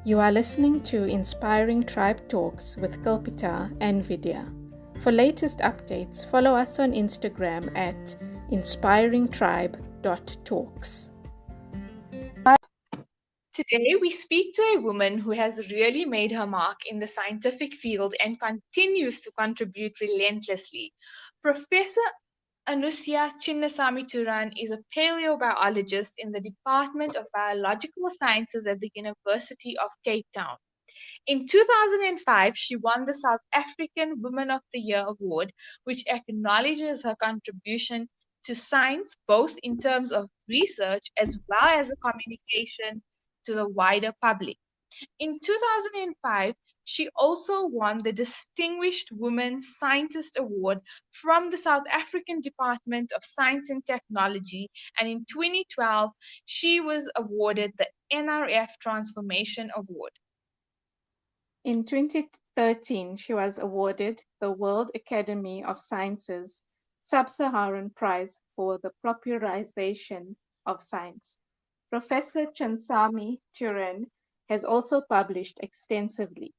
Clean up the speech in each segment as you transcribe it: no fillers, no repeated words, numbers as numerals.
You are listening to Inspiring Tribe Talks with Kalpita and Vidya. For latest updates, follow us on Instagram at inspiringtribe.talks. Today, we speak to a woman who has really made her mark in the scientific field and continues to contribute relentlessly. Professor Anusuya Chinsamy-Turan is a paleobiologist in the Department of Biological Sciences at the University of Cape Town. In 2005, she won the South African Woman of the Year award, which acknowledges her contribution to science both in terms of research as well as the communication to the wider public. In 2005, she also won the Distinguished Woman Scientist Award from the South African Department of Science and Technology, and in 2012, she was awarded the NRF Transformation Award. In 2013, she was awarded the World Academy of Sciences Sub-Saharan Prize for the Popularization of Science. Professor Chinsamy-Turan has also published extensively,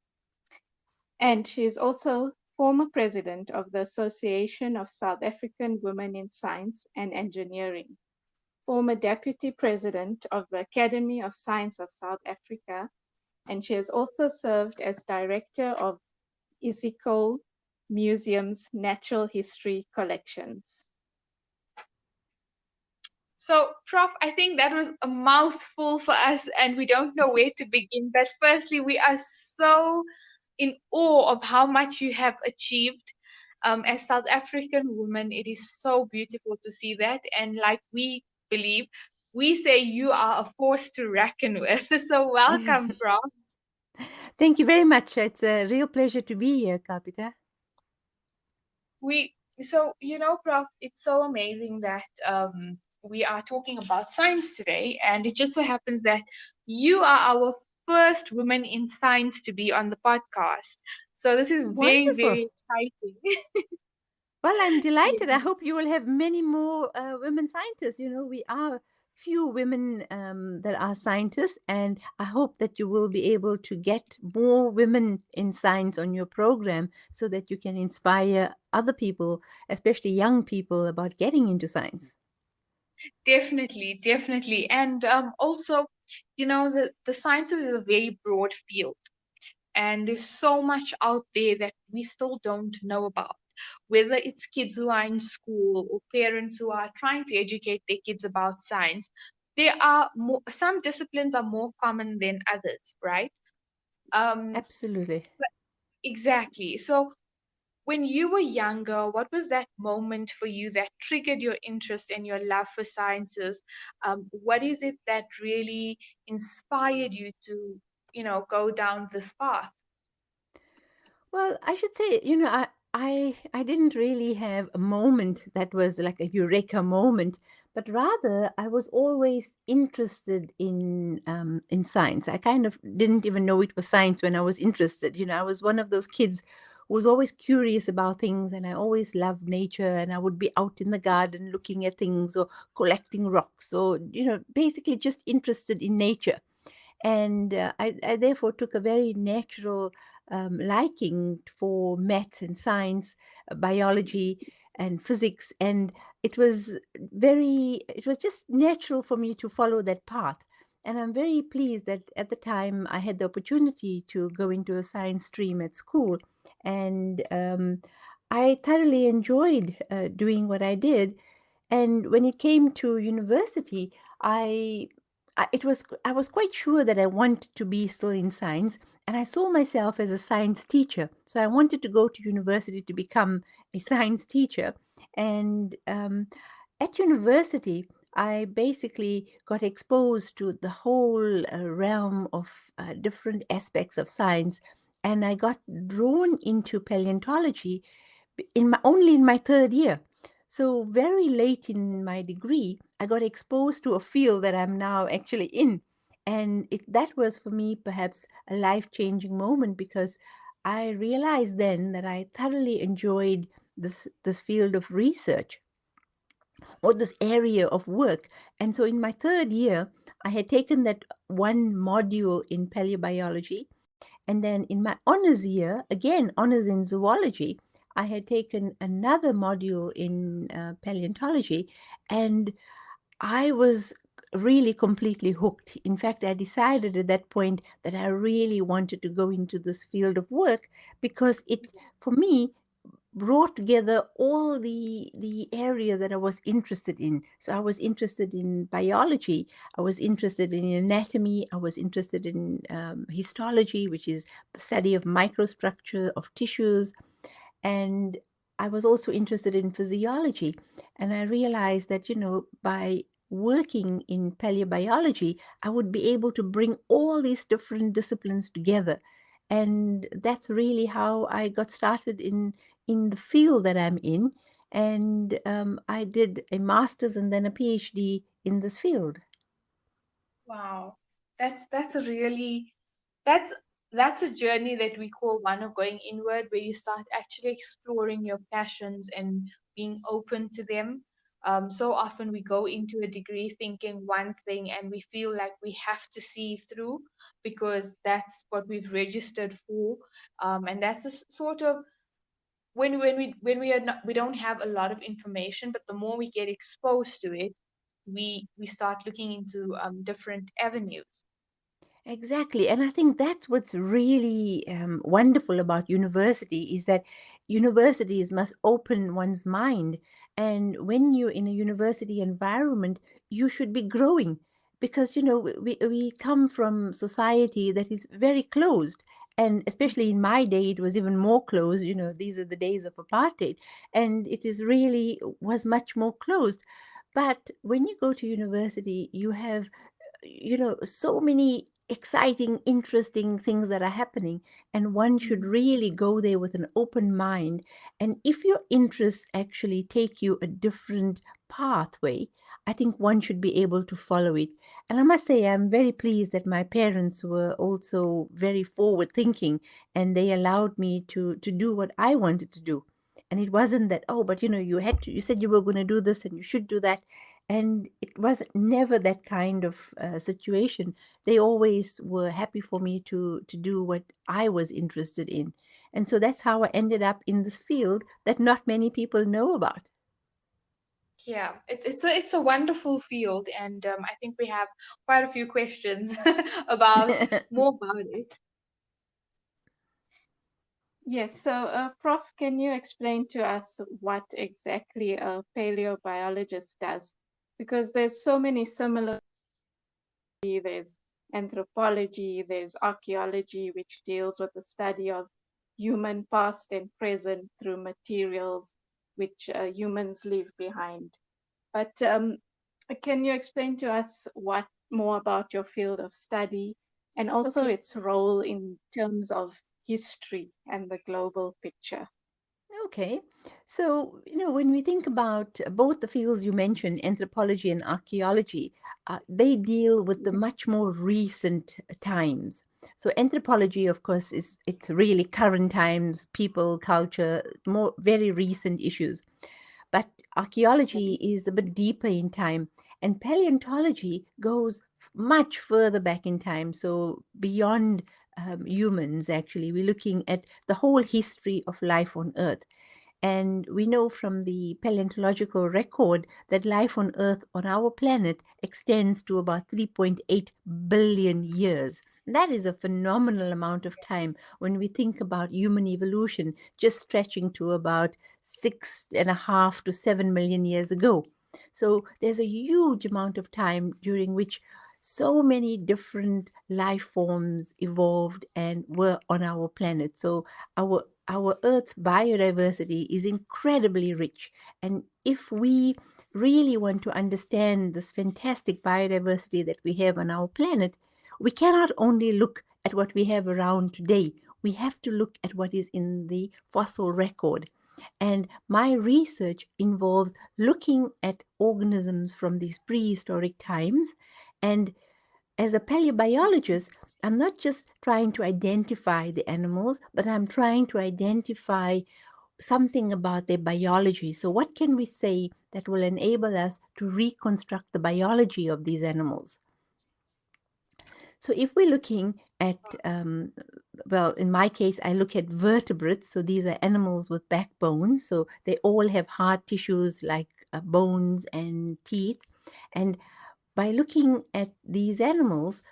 and she is also former president of the Association of South African Women in Science and Engineering, former deputy president of the Academy of Science of South Africa, and she has also served as director of Iziko Museum's Natural History Collections. So, Prof, I think that was a mouthful for us, and we don't know where to begin. But firstly, we are so in awe of how much you have achieved as South African women. It is so beautiful to see that. And like we believe, we say you are a force to reckon with. So welcome, Prof. Thank you very much. It's a real pleasure to be here, Kalpita. Prof, it's so amazing that we are talking about science today, and it just so happens that you are our first woman in science to be on the podcast. So this is very, Wonderful. very exciting. Well, I'm delighted. I hope you will have many more women scientists. You know, we are few women that are scientists, and I hope that you will be able to get more women in science on your program so that you can inspire other people, especially young people, about getting into science. Definitely, definitely. And also, the sciences is a very broad field, and there's so much out there that we still don't know about. Whether it's kids who are in school or parents who are trying to educate their kids about science, some disciplines are more common than others, right? Absolutely. Exactly. So when you were younger, what was that moment for you that triggered your interest and your love for sciences? What is it that really inspired you to, go down this path? Well, I should say, you know, I didn't really have a moment that was like a eureka moment, but rather I was always interested in science. I kind of didn't even know it was science when I was interested. You know, I was one of those kids who was always curious about things, and I always loved nature, and I would be out in the garden looking at things or collecting rocks, or basically just interested in nature. And I therefore took a very natural liking for maths and science, biology and physics, and it was just natural for me to follow that path. And I'm very pleased that at the time I had the opportunity to go into a science stream at school, and I thoroughly enjoyed doing what I did. And when it came to university, I was quite sure that I wanted to be still in science, and I saw myself as a science teacher. So I wanted to go to university to become a science teacher. And at university, I basically got exposed to the whole realm of different aspects of science, and I got drawn into paleontology only in my third year. So very late in my degree, I got exposed to a field that I'm now actually in. And that was for me perhaps a life-changing moment, because I realized then that I thoroughly enjoyed this field of research. or this area of work. And so in my third year, I had taken that one module in paleobiology. And then in my honors year, again, honors in zoology, I had taken another module in paleontology. And I was really completely hooked. In fact, I decided at that point that I really wanted to go into this field of work because it, for me, brought together all the areas that I was interested in. So I was interested in biology, I was interested in anatomy, I was interested in histology, which is the study of microstructure of tissues, and I was also interested in physiology. And I realized that, by working in paleobiology, I would be able to bring all these different disciplines together. And that's really how I got started in the field that I'm in. And I did a master's and then a PhD in this field. Wow, that's a really that's that's a journey that we call one of going inward, where you start actually exploring your passions and being open to them. So often we go into a degree thinking one thing and we feel like we have to see through because that's what we've registered for. And that's a sort of when we are not, we don't have a lot of information, but the more we get exposed to it, we start looking into different avenues. Exactly. And I think that's what's really wonderful about university is that universities must open one's mind. And when you're in a university environment, you should be growing because, we come from society that is very closed. And especially in my day, it was even more closed. These are the days of apartheid. And it is really was much more closed. But when you go to university, you have so many exciting, interesting things that are happening, and one should Mhm. really go there with an open mind. And if your interests actually take you a different pathway, I think one should be able to follow it. And I must say, I'm very pleased that my parents were also very forward thinking, and they allowed me to do what I wanted to do. And it wasn't that, oh, but you said you were going to do this and you should do that. And it was never that kind of situation. They always were happy for me to do what I was interested in. And so that's how I ended up in this field that not many people know about. Yeah, it's a wonderful field, and I think we have quite a few questions about more about it. Yes, so Prof, can you explain to us what exactly a paleobiologist does? Because there's so many similar, there's anthropology, there's archaeology, which deals with the study of human past and present through materials which humans leave behind. But can you explain to us what more about your field of study and also Okay. its role in terms of history and the global picture? Okay. So, when we think about both the fields you mentioned, anthropology and archaeology, they deal with the much more recent times. So, anthropology, of course, it's really current times, people, culture, more very recent issues. But archaeology is a bit deeper in time, and paleontology goes much further back in time. So, beyond humans, actually, we're looking at the whole history of life on Earth. And we know from the paleontological record that life on Earth on our planet extends to about 3.8 billion years. That is a phenomenal amount of time when we think about human evolution just stretching to about 6.5 to 7 million years ago. So there's a huge amount of time during which so many different life forms evolved and were on our planet. So our Earth's biodiversity is incredibly rich. And if we really want to understand this fantastic biodiversity that we have on our planet, we cannot only look at what we have around today. We have to look at what is in the fossil record. And my research involves looking at organisms from these prehistoric times. And as a paleobiologist, I'm not just trying to identify the animals, but I'm trying to identify something about their biology. So, what can we say that will enable us to reconstruct the biology of these animals? So, if we're looking at, well, in my case, I look at vertebrates. So, these are animals with backbones. So, they all have hard tissues like bones and teeth. And by looking at these animals,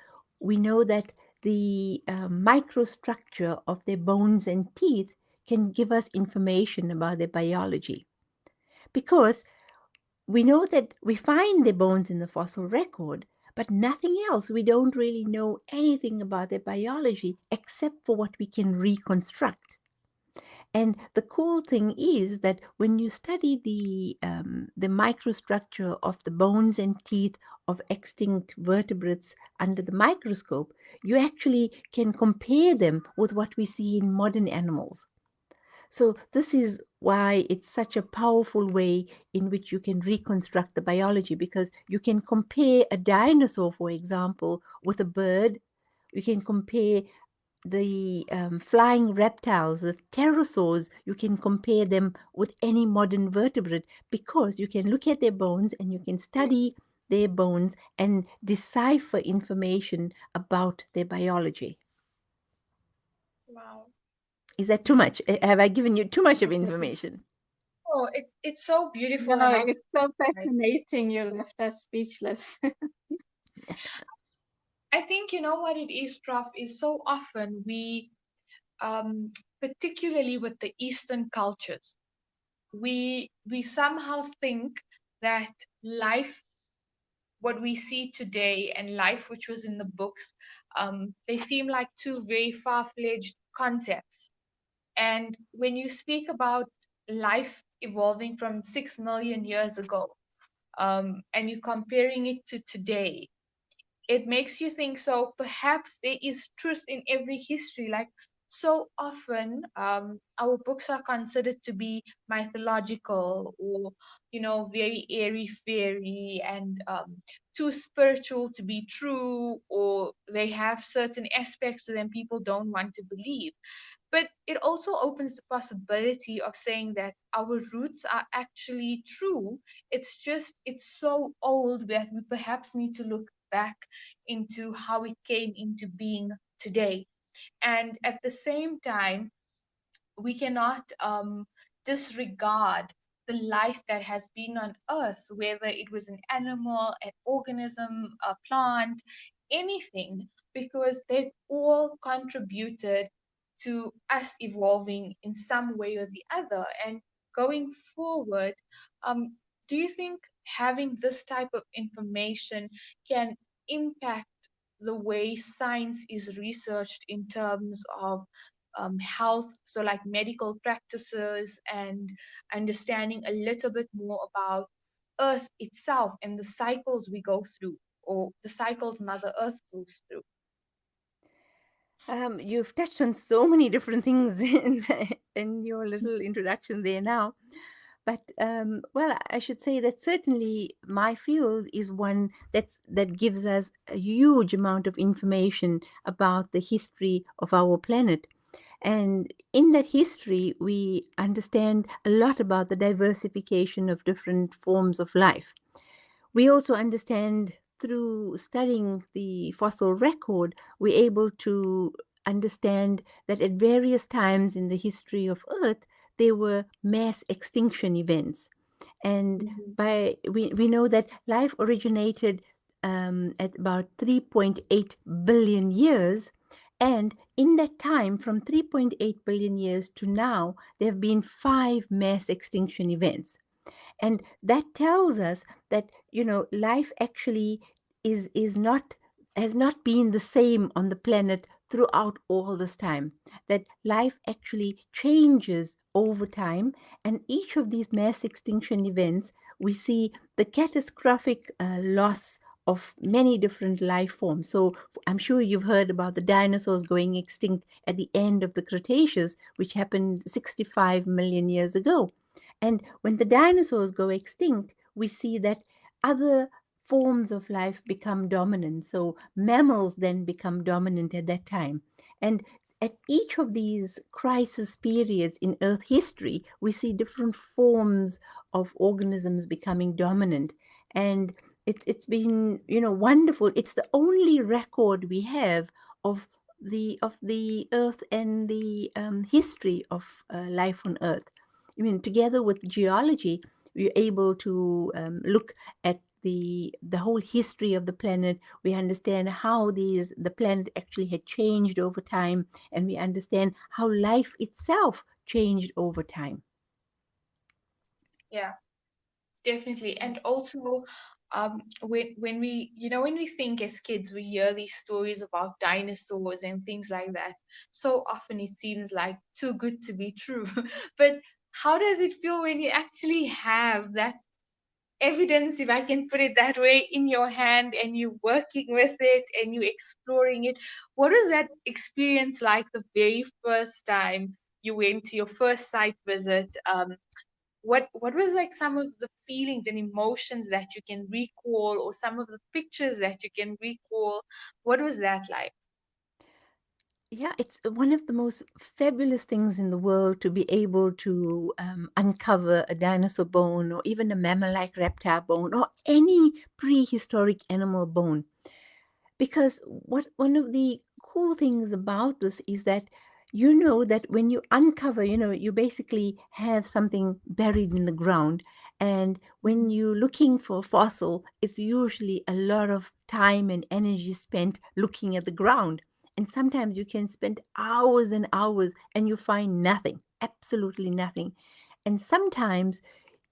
we know that the microstructure of their bones and teeth can give us information about their biology. Because we know that we find their bones in the fossil record, but nothing else. We don't really know anything about their biology except for what we can reconstruct. And the cool thing is that when you study the microstructure of the bones and teeth of extinct vertebrates under the microscope, you actually can compare them with what we see in modern animals. So this is why it's such a powerful way in which you can reconstruct the biology, because you can compare a dinosaur, for example, with a bird. You can compare the flying reptiles, the pterosaurs. You can compare them with any modern vertebrate because you can look at their bones and you can study their bones and decipher information about their biology. Wow. Is that too much? Have I given you too much of Definitely. information? Oh, it's so No, beautiful and also it's so right. fascinating. You left us speechless. I think you know what it is, Prof, is so often we particularly with the Eastern cultures, we somehow think that life what we see today and life which was in the books, they seem like two very far-fetched concepts. And when you speak about life evolving from 6 million years ago, and you're comparing it to today, it makes you think, so perhaps there is truth in every history. Like, so often our books are considered to be mythological, or very airy fairy, and too spiritual to be true, or they have certain aspects to them people don't want to believe. But it also opens the possibility of saying that our roots are actually true. It's just, it's so old that we perhaps need to look back into how it came into being today. And at the same time, we cannot disregard the life that has been on earth, whether it was an animal, an organism, a plant, anything, because they've all contributed to us evolving in some way or the other. And going forward, um, do you think having this type of information can impact the way science is researched in terms of health, so like medical practices, and understanding a little bit more about Earth itself and the cycles we go through, or the cycles Mother Earth goes through? You've touched on so many different things in your little introduction there now. But well, I should say that certainly my field is one that gives us a huge amount of information about the history of our planet. And in that history, we understand a lot about the diversification of different forms of life. We also understand through studying the fossil record, we're able to understand that at various times in the history of Earth, there were mass extinction events. And Mhm. we know that life originated at about 3.8 billion years. And in that time, from 3.8 billion years to now, there have been five mass extinction events. And that tells us that life actually is not has not been the same on the planet throughout all this time, that life actually changes over time. And each of these mass extinction events, we see the catastrophic loss of many different life forms. So I'm sure you've heard about the dinosaurs going extinct at the end of the Cretaceous, which happened 65 million years ago. And when the dinosaurs go extinct, we see that other forms of life become dominant. So mammals then become dominant at that time. And at each of these crisis periods in Earth history, we see different forms of organisms becoming dominant. And it's been, wonderful. It's the only record we have of the Earth and the history of life on Earth. I mean, together with geology, we're able to look at the whole history of the planet. We understand how the planet actually had changed over time, and we understand how life itself changed over time. Yeah, definitely. And also, when we, when we think as kids, we hear these stories about dinosaurs and things like that. So often it seems like too good to be true. But how does it feel when you actually have that evidence, if I can put it that way, in your hand, and you working with it and you exploring it? What was that experience like the very first time you went to your first site visit? What was like some of the feelings and emotions that you can recall, or some of the pictures that you can recall? What was that like? Yeah, it's one of the most fabulous things in the world to be able to uncover a dinosaur bone or even a mammal-like reptile bone or any prehistoric animal bone. Because what one of the cool things about this is that that when you uncover, you basically have something buried in the ground. And when Mhm. you're looking for a fossil, it's usually a lot of time and energy spent looking at the ground. And sometimes you can spend hours and hours and you find nothing, absolutely nothing. And sometimes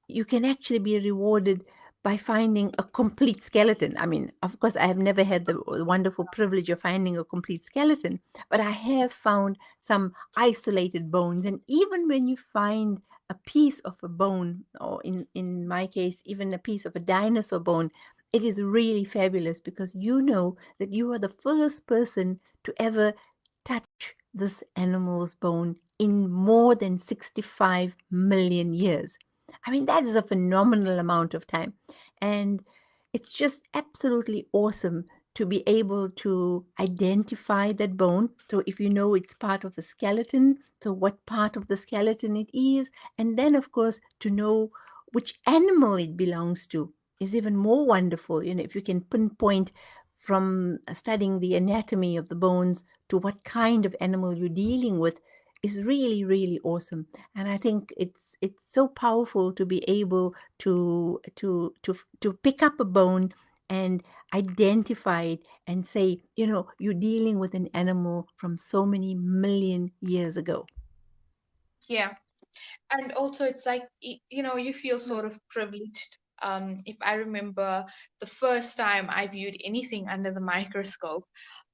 you can actually be rewarded by finding a complete skeleton. I mean, of course, I have never had the wonderful privilege of finding a complete skeleton, but I have found some isolated bones. And even when you find a piece of a bone, or in my case, even a piece of a dinosaur bone, it is really fabulous because you know that you are the first person to ever touch this animal's bone in more than 65 million years. I mean, that is a phenomenal amount of time. And it's just absolutely awesome to be able to identify that bone. So, if you know it's part of a skeleton, so what part of the skeleton it is, and then, of course, to know which animal it belongs to is even more wonderful. If you can pinpoint from studying the anatomy of the bones to what kind of animal you're dealing with is really, really awesome. And I think it's so powerful to be able to pick up a bone and identify it and say, you're dealing with an animal from so many million years ago. Yeah. And also it's like, you feel sort of privileged. If I remember the first time I viewed anything under the microscope,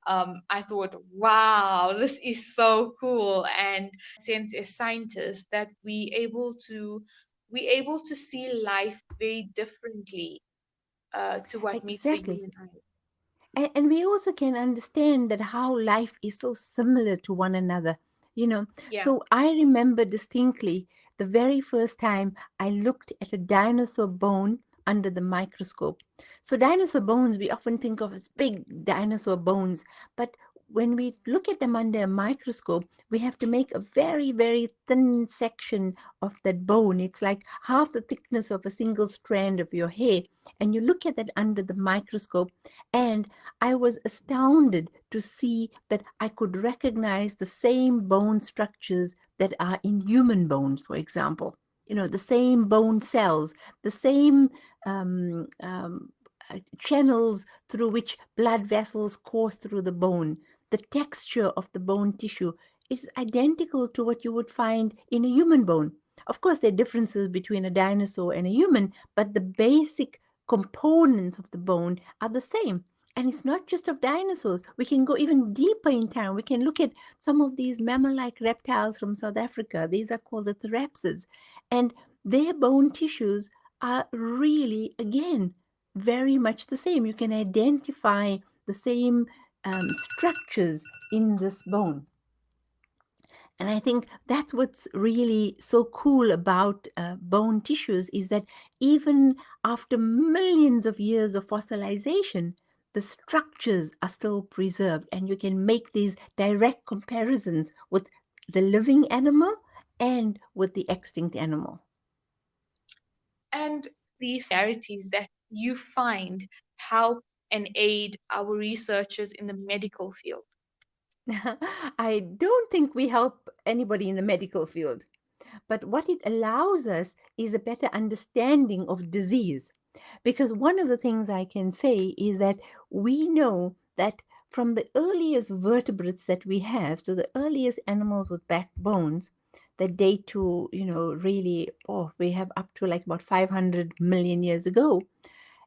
I thought, wow, this is so cool. And since as scientists that we able to see life very differently, to what meets the Exactly. human eye. And we also can understand that how life is so similar to one another, you know. Yeah. So I remember distinctly the very first time I looked at a dinosaur bone under the microscope. So dinosaur bones we often think of as big dinosaur bones, but when we look at them under a microscope, we have to make a very, very thin section of that bone. It's like half the thickness of a single strand of your hair. And you look at that under the microscope, and I was astounded to see that I could recognize the same bone structures that are in human bones, for example. The same bone cells, the same channels through which blood vessels course through the bone. The texture of the bone tissue is identical to what you would find in a human bone. Of course, there are differences between a dinosaur and a human, but the basic components of the bone are the same. And it's not just of dinosaurs. We can go even deeper in time. We can look at some of these mammal-like reptiles from South Africa. These are called the therapsids. And their bone tissues are really, again, very much the same. You can identify the same structures in this bone. And I think that's what's really so cool about bone tissues is that even after millions of years of fossilization, the structures are still preserved, and you can make these direct comparisons with the living animal and with the extinct animal. And these similarities that you find help and aid our researchers in the medical field. I don't think we help anybody in the medical field, but what it allows us is a better understanding of disease. Because one of the things I can say is that we know that from the earliest vertebrates that we have, so the earliest animals with backbones that date to, really, we have up to like about 500 million years ago.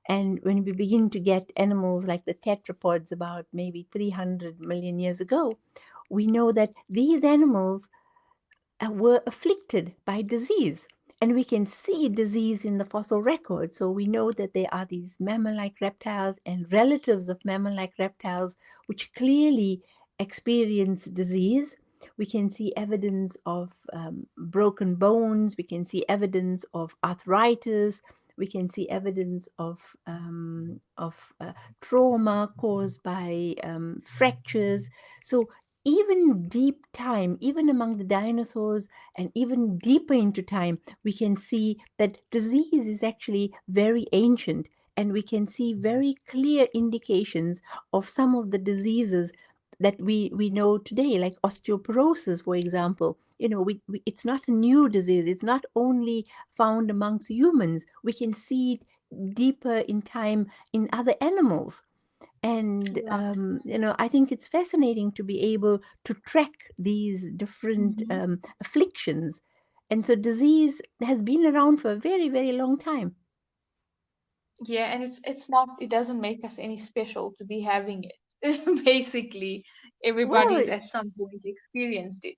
And when we begin to get animals like the tetrapods about maybe 300 million years ago, we know that these animals were afflicted by disease. And we can see disease in the fossil record. So we know that there are these mammal like reptiles and relatives of mammal like reptiles which clearly experience disease. We can see evidence of broken bones. We can see evidence of arthritis. We can see evidence of trauma caused by fractures. So even deep time, even among the dinosaurs and even deeper into time, we can see that disease is actually very ancient, and we can see very clear indications of some of the diseases that we know today, like osteoporosis, for example. It's not a new disease. It's not only found amongst humans. We can see it deeper in time in other animals. And Yeah. I think it's fascinating to be able to track these different Mhm. afflictions. And so disease has been around for a very, very long time. Yeah, and it's not, it doesn't make us any special to be having it. Basically, Well, everybody's at some point experienced it.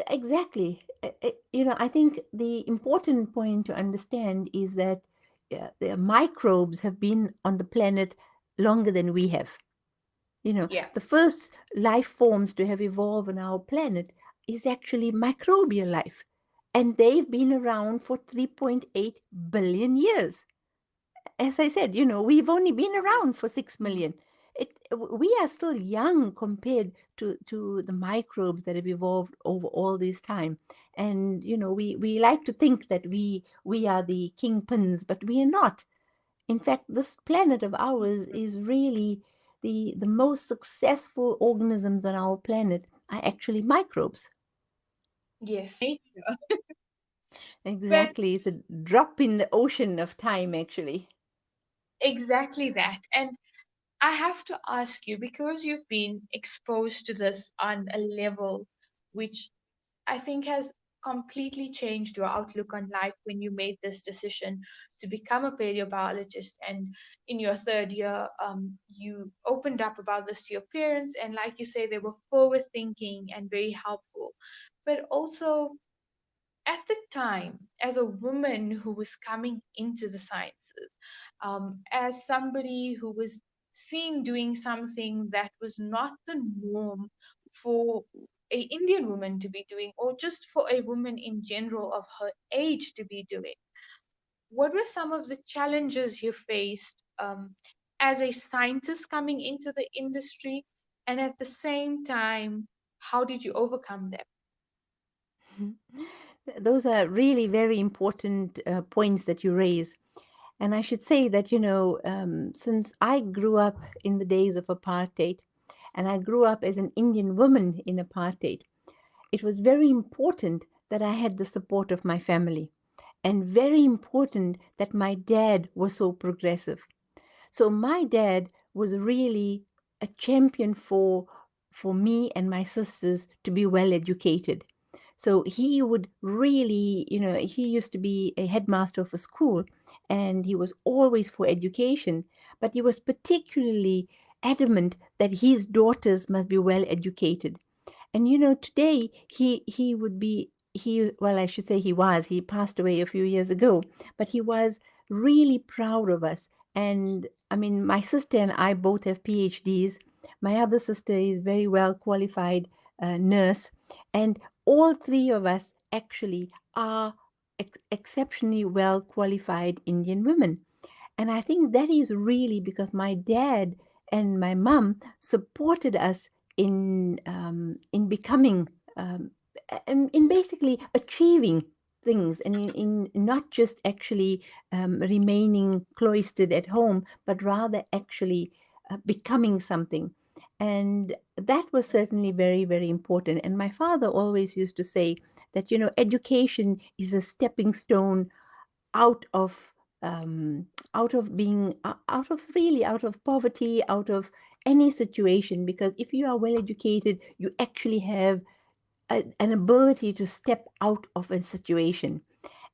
exactly. I think the important point to understand is that the microbes have been on the planet longer than we have. Yeah. The first life forms to have evolved on our planet is actually microbial life. And they've been around for 3.8 billion years. As I said, we've only been around for 6 Mm. million. We are still young compared to the microbes that have evolved over all this time. And, we like to think that we are the kingpins, but we are not. In fact, this planet of ours is really the most successful organisms on our planet are actually microbes. Yes. Nature. But Exactly. It's a drop in the ocean of time, actually. exactly that. And I have to ask you, because you've been exposed to this on a level which I think has completely changed your outlook on life when you made this decision to become a paleobiologist. And in your third year, you opened up about this to your parents. And like you say, they were forward thinking and very helpful. But also, at the time, as a woman who was coming into the sciences, as somebody who was seen doing something that was not the norm for a Indian woman to be doing, or just for a woman in general of her age to be doing, what were some of the challenges you faced as a scientist coming into the industry? And at the same time, how did you overcome them? Those are really very important points that you raise. And I should say that, since I grew up in the days of apartheid, and I grew up as an Indian woman in apartheid, it was very important that I had the support of my family, and very important that my dad was so progressive. So my dad was really a champion for me and my sisters to be well educated. So he would really, he used to be a headmaster of a school, and he was always for education, but he was particularly adamant that his daughters must be well educated. And today he would be he well, I should say he passed away a few years ago, but he was really proud of us. And I mean, my sister and I both have PhDs. My other sister is very well qualified nurse, and all three of us actually are exceptionally well qualified Indian women. And I think that is really because my dad and my mom supported us in becoming and in basically achieving things, and in not just actually remaining cloistered at home, but rather actually becoming something. And that was certainly very, very important. And my father always used to say that, education is a stepping stone out of out of being out of really out of poverty, out of any situation, because if you are well educated, you actually have an ability to step out of a situation.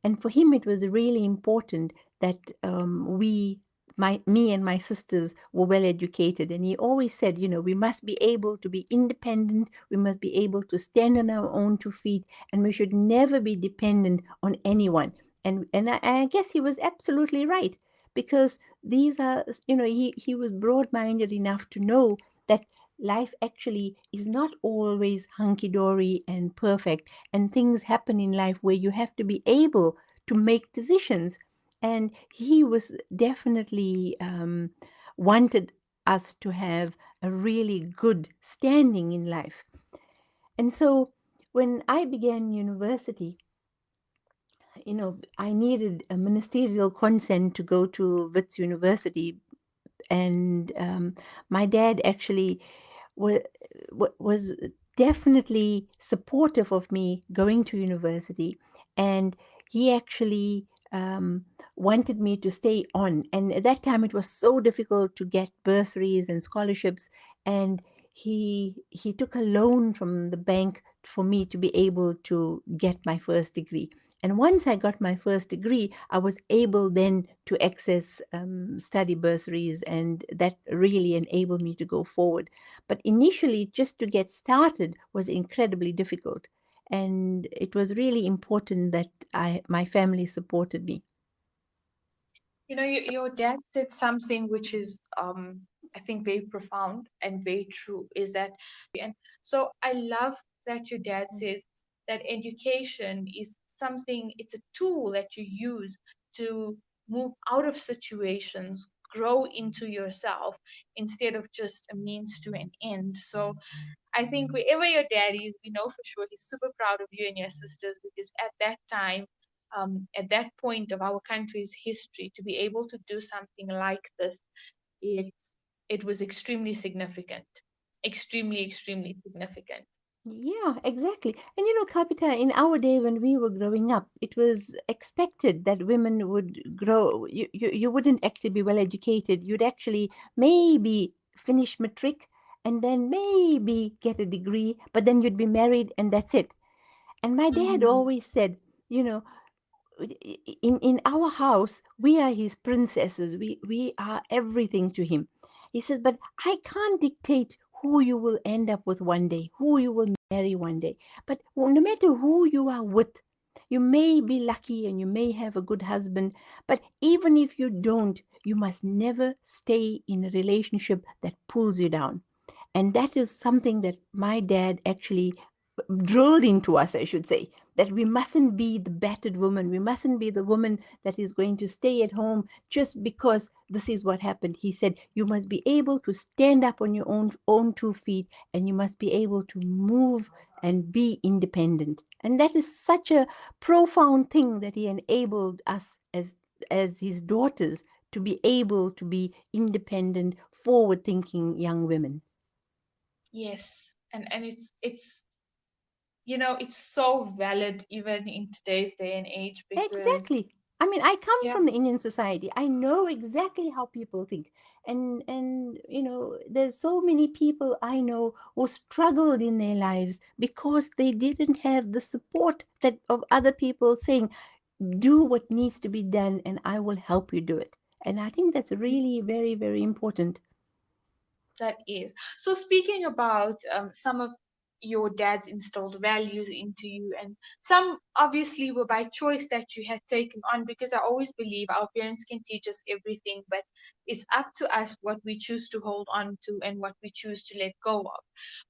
And for him it was really important that me and my sisters were well educated, and he always said, we must be able to be independent, we must be able to stand on our own 2 feet, and we should never be dependent on anyone. And I guess he was absolutely right, because these are, he was broad-minded enough to know that life actually is not always hunky-dory and perfect, and things happen in life where you have to be able to make decisions. And he was definitely wanted us to have a really good standing in life. And so when I began university, I needed a ministerial consent to go to Wits University. And my dad actually was definitely supportive of me going to university, and he actually wanted me to stay on. And at that time, it was so difficult to get bursaries and scholarships, and he took a loan from the bank for me to be able to get my first degree. And once I got my first degree, I was able then to access study bursaries, and that really enabled me to go forward. But initially, just to get started was incredibly difficult. And it was really important that my family supported me. Your dad said something which is, I think, very profound and very true. Is that, and so I love that your dad says that education is something. It's a tool that you use to move out of situations, grow into yourself, instead of just a means to an end. So I think wherever your dad is, we know for sure he's super proud of you and your sisters, because at that time, at that point of our country's history, to be able to do something like this, it it was extremely significant, extremely significant. Yeah, exactly. And Kapita, in our day when we were growing up, it was expected that women would grow. You wouldn't actually be well educated. You'd actually maybe finish matric and then maybe get a degree, but then you'd be married and that's it. And my dad Mm-hmm. always said, you know, in our house we are his princesses, we are everything to him. He says, but I can't dictate who you will end up with one day, who you will marry one day. But no matter who you are with, you may be lucky and you may have a good husband, but even if you don't, you must never stay in a relationship that pulls you down. And that is something that my dad actually drilled into us, I should say, that we mustn't be the battered woman. We mustn't be the woman that is going to stay at home just because this is what happened. He said, you must be able to stand up on your own 2 feet, and you must be able to move and be independent. And that is such a profound thing that he enabled us as his daughters to be able to be independent, forward thinking young women. Yes, and it's so valid even in today's day and age, because Exactly. I mean, I come yeah. from the Indian society. I know exactly how people think. There's so many people I know who struggled in their lives because they didn't have the support that of other people saying, do what needs to be done and I will help you do it. And I think that's really very, very important. That is. So speaking about some of your dad's instilled values into you, and some obviously were by choice that you had taken on, because I always believe our parents can teach us everything, but it's up to us what we choose to hold on to and what we choose to let go of.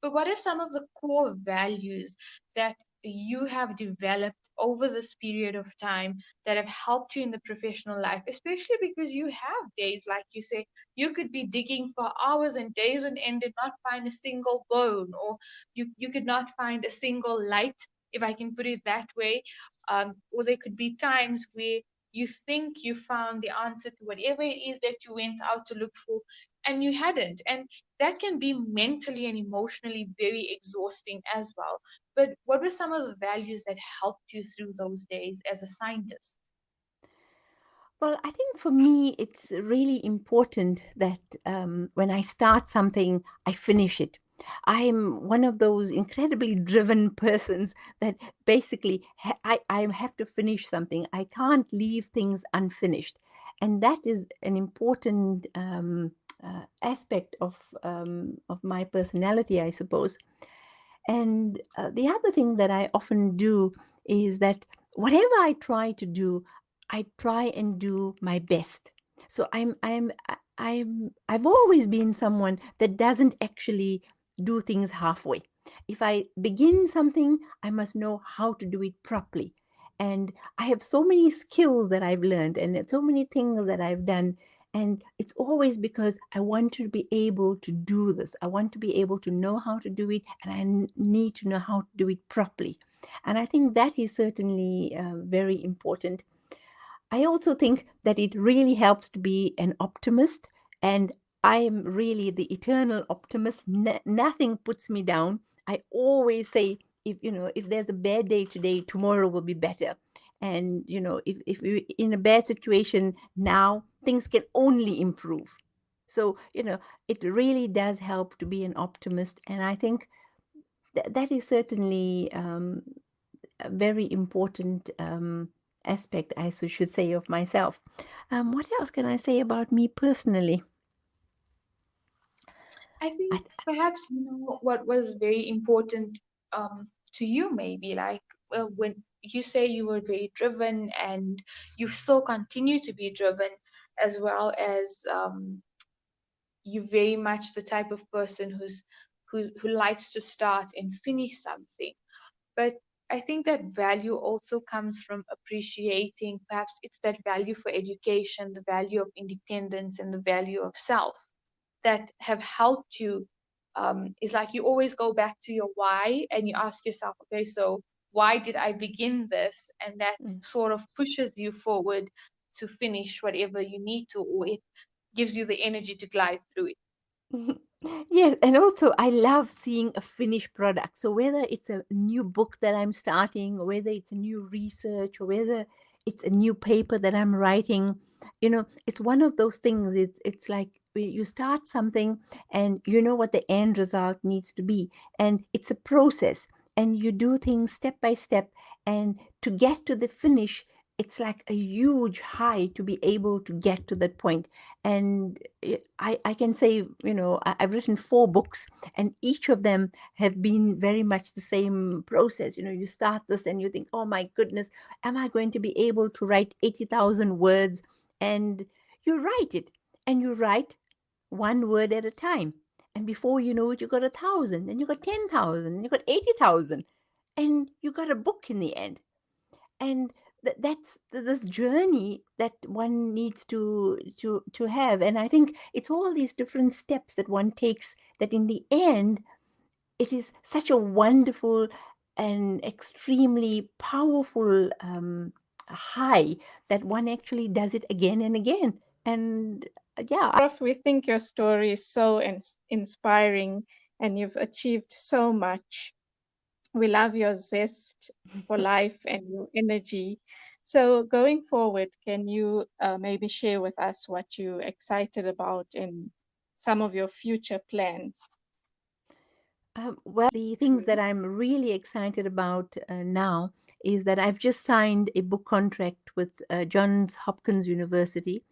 But what are some of the core values that you have developed over this period of time that have helped you in the professional life, especially because you have days, like you say, you could be digging for hours and days on end and not find a single bone, or you could not find a single light, if I can put it that way. Or there could be times where you think you found the answer to whatever it is that you went out to look for, and you hadn't. And that can be mentally and emotionally very exhausting as well. But what were some of the values that helped you through those days as a scientist? Well, I think for me, it's really important that when I start something, I finish it. I'm one of those incredibly driven persons that basically I have to finish something. I can't leave things unfinished. And that is an important aspect of my personality, I suppose. And the other thing that I often do is that whatever I try to do, I try and do my best. So I've always been someone that doesn't actually do things halfway. If I begin something, I must know how to do it properly. And I have so many skills that I've learned and so many things that I've done. And it's always because I want to be able to do this. I want to be able to know how to do it, and need to know how to do it properly. And I think that is certainly very important. I also think that it really helps to be an optimist, and I am really the eternal optimist. Nothing puts me down. I always say, if there's a bad day today, tomorrow will be better. And if we're in a bad situation now, things can only improve. So it really does help to be an optimist, and I think that is certainly a very important aspect, I should say, of myself. What else can I say about me personally? I think I, perhaps what was very important to you, maybe like when you say you were very driven and you still continue to be driven, as well as you're very much the type of person who likes to start and finish something. But I think that value also comes from appreciating, perhaps it's that value for education, the value of independence, and the value of self that have helped you. Is like you always go back to your why and you ask yourself, okay, so why did I begin this? And that mm. sort of pushes you forward to finish whatever you need to, or it gives you the energy to glide through it. Yes, and also I love seeing a finished product. So whether it's a new book that I'm starting, or whether it's a new research, or whether it's a new paper that I'm writing, it's one of those things. It's like you start something and you know what the end result needs to be, and it's a process, and you do things step by step, and to get to the finish, it's like a huge high to be able to get to that point. And I can say, I've written 4 books, and each of them have been very much the same process. You start this and you think, oh my goodness, am I going to be able to write 80,000 words? And you write it, and you write one word at a time. And before you know it, you got 1,000, and you got 10,000, and you got 80,000, and you got a book in the end. And that's this journey that one needs to have. And I think it's all these different steps that one takes, that in the end it is such a wonderful and extremely powerful high, that one actually does it again and again. And yeah. Prof, we think your story is so inspiring and you've achieved so much. We love your zest for life and your energy. So, going forward, can you maybe share with us what you're excited about and some of your future plans? Well, the things that I'm really excited about now is that I've just signed a book contract with Johns Hopkins University,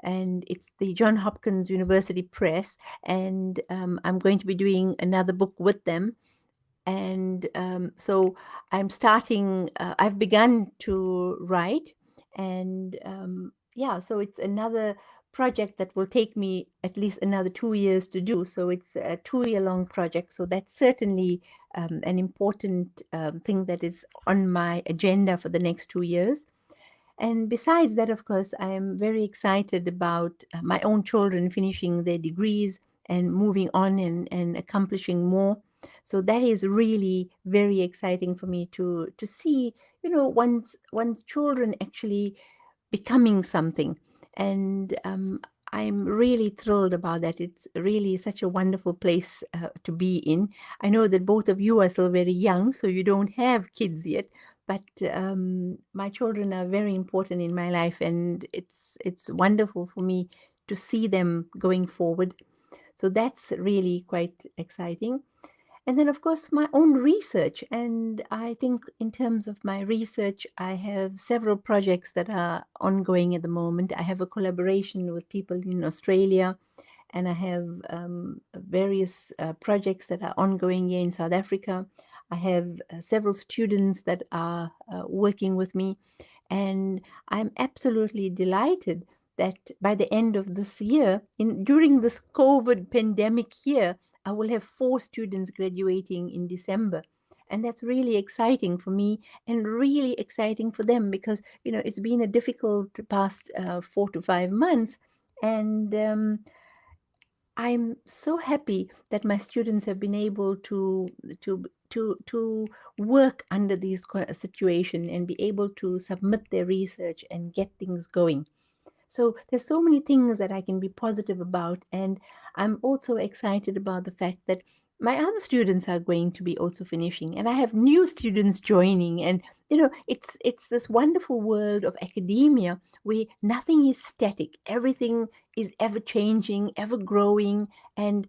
and it's the John Hopkins University Press, and I'm going to be doing another book with them. And so I'm starting. I've begun to write, and yeah, so it's another project that will take me at least another 2 years to do. So it's a 2 year long project. So that's certainly an important thing that is on my agenda for the next 2 years. And besides that, of course, I am very excited about my own children finishing their degrees and moving on and accomplishing more. So that is really very exciting for me to see, one's children actually becoming something. And I'm really thrilled about that. It's really such a wonderful place to be in. I know that both of you are still very young, so you don't have kids yet, but my children are very important in my life, and it's wonderful for me to see them going forward. So that's really quite exciting. And then, of course, my own research. And I think, in terms of my research, I have several projects that are ongoing at the moment. I have a collaboration with people in Australia, and I have various projects that are ongoing here in South Africa. I have several students that are working with me, and I'm absolutely delighted that by the end of this year, during this COVID pandemic year, I will have 4 students graduating in December. And that's really exciting for me and really exciting for them, because, it's been a difficult past 4 to 5 months. And I'm so happy that my students have been able to to work under these situation and be able to submit their research and get things going. So there's so many things that I can be positive about, and I'm also excited about the fact that my other students are going to be also finishing, and I have new students joining. And it's this wonderful world of academia where nothing is static, everything is ever changing, ever growing, and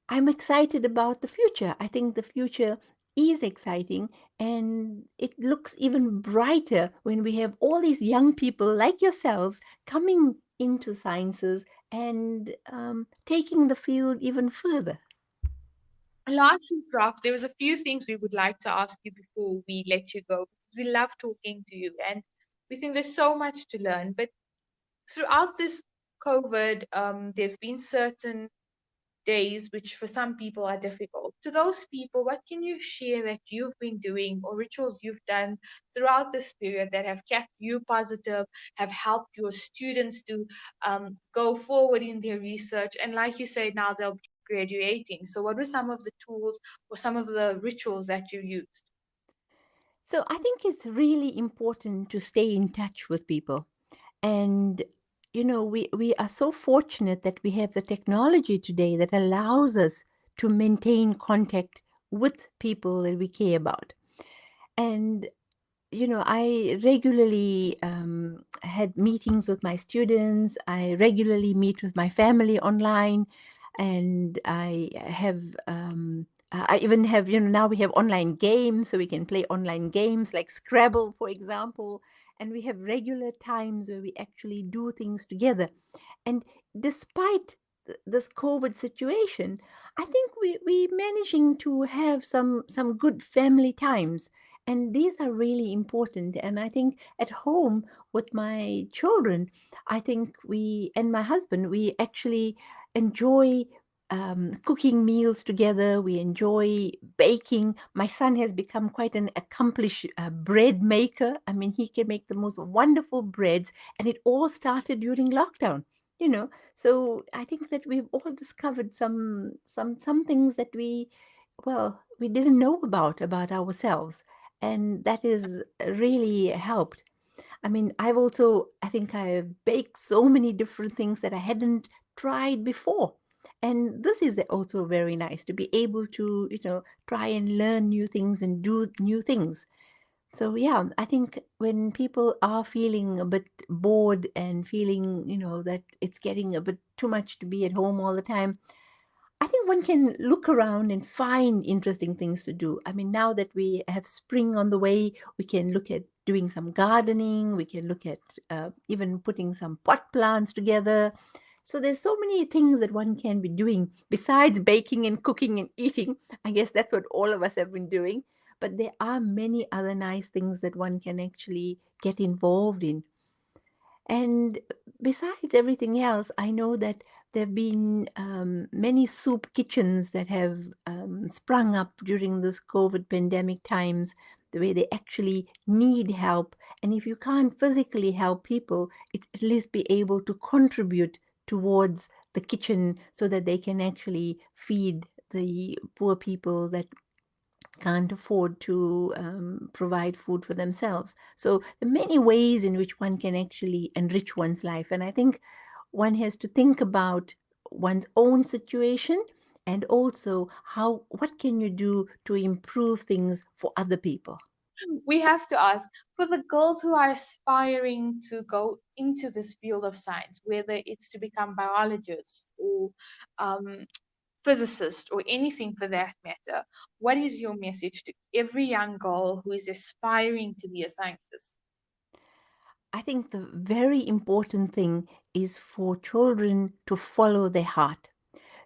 I'm excited about the future. I think the future is exciting, and it looks even brighter when we have all these young people like yourselves coming into sciences and taking the field even further. Lastly, Prof, there was a few things we would like to ask you before we let you go. We love talking to you, and we think there's so much to learn. But throughout this COVID, there's been certain days which for some people are difficult. To those people, what can you share that you've been doing or rituals you've done throughout this period that have kept you positive, have helped your students to go forward in their research? And like you say, now they'll be graduating. So, what were some of the tools or some of the rituals that you used? So I think it's really important to stay in touch with people. And we are so fortunate that we have the technology today that allows us to maintain contact with people that we care about. And I regularly had meetings with my students. I regularly meet with my family online, and I even have, now we have online games, so we can play online games like Scrabble, for example. And we have regular times where we actually do things together. And despite this COVID situation, I think we managing to have some good family times, and these are really important. And I think at home with my children, I think we and my husband, we actually enjoy cooking meals together. We enjoy baking. My son has become quite an accomplished bread maker. I mean, he can make the most wonderful breads, and it all started during lockdown. So I think that we've all discovered some things that we didn't know about ourselves, and that is really helped. I mean, I think I've baked so many different things that I hadn't tried before. And this is also very nice to be able to, try and learn new things and do new things. So yeah, I think when people are feeling a bit bored and feeling, that it's getting a bit too much to be at home all the time, I think one can look around and find interesting things to do. I mean, now that we have spring on the way, we can look at doing some gardening. We can look at even putting some pot plants together. So there's so many things that one can be doing besides baking and cooking and eating. I guess that's what all of us have been doing. But there are many other nice things that one can actually get involved in. And besides everything else, I know that there have been many soup kitchens that have sprung up during this COVID pandemic times, the way they actually need help. And if you can't physically help people, at least be able to contribute towards the kitchen so that they can actually feed the poor people that can't afford to provide food for themselves. So there are many ways in which one can actually enrich one's life. And I think one has to think about one's own situation and also what can you do to improve things for other people. We have to ask, for the girls who are aspiring to go into this field of science, whether it's to become biologists or um, physicist or anything for that matter, what is your message to every young girl who is aspiring to be a scientist? I think the very important thing is for children to follow their heart.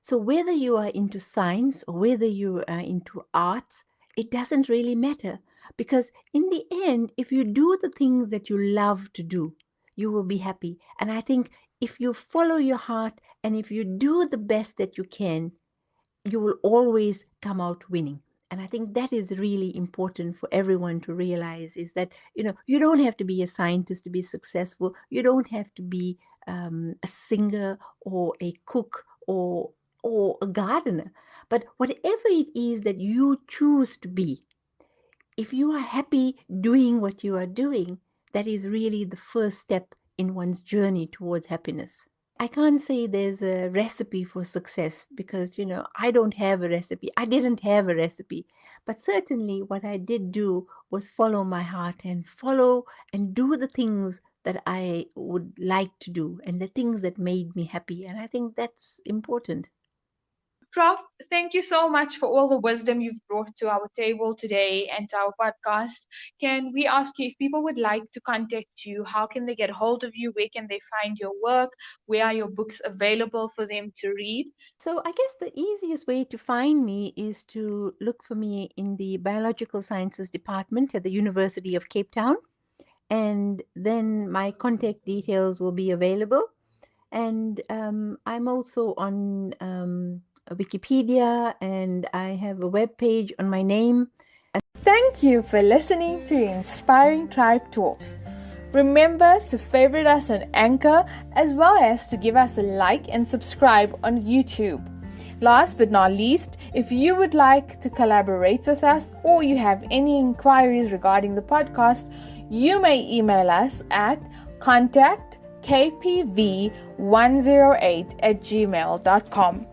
So whether you are into science or whether you are into arts, it doesn't really matter, because in the end, if you do the things that you love to do, you will be happy. And I think if you follow your heart and if you do the best that you can, you will always come out winning. And I think that is really important for everyone to realize, is that you don't have to be a scientist to be successful. You don't have to be a singer or a cook or a gardener. But whatever it is that you choose to be, if you are happy doing what you are doing, that is really the first step in one's journey towards happiness. I can't say there's a recipe for success because, I don't have a recipe. I didn't have a recipe. But certainly what I did do was follow my heart and follow and do the things that I would like to do and the things that made me happy. And I think that's important. Prof, thank you so much for all the wisdom you've brought to our table today and to our podcast. Can we ask you, if people would like to contact you, how can they get hold of you? Where can they find your work? Where are your books available for them to read? So I guess the easiest way to find me is to look for me in the Biological Sciences Department at the University of Cape Town. And then my contact details will be available. And I'm also on Wikipedia, and I have a web page on my name. Thank you for listening to Inspiring Tribe Talks. Remember to favorite us on Anchor, as well as to give us a like and subscribe on YouTube. Last but not least, if you would like to collaborate with us or you have any inquiries regarding the podcast, you may email us at contactkpv108@gmail.com.